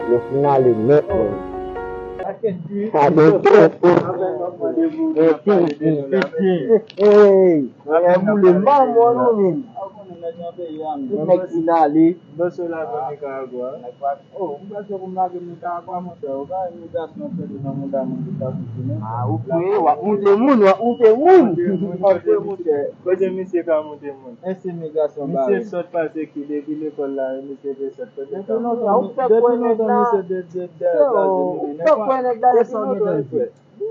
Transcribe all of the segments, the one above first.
Le final est net.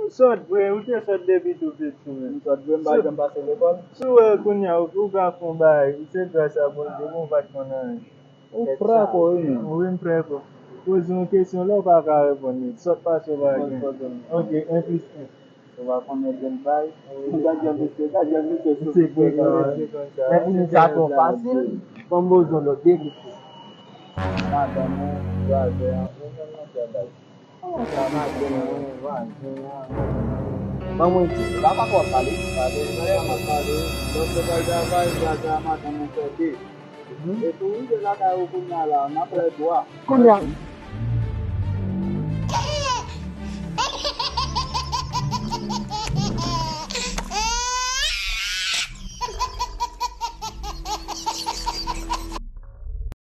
Sot, ou te sot debi tou fit soumen. Sot, mba jem pase l'ekol. Sou kounya ou ka fon bay, se grasa bon de bon vat konan. Ou prako yon. Ou yon prako. Pose yon kesyon la ou pa ka repon. Sot pa se va gen. Ok, 1 plus 1. On va konnen den bay. Gajan mise sou. Se pou yon. Initiaton facile, comme vous le dites. Vamos aqui, dá pra cortar ali? Et tout, il est là, on a près de toi. Combien?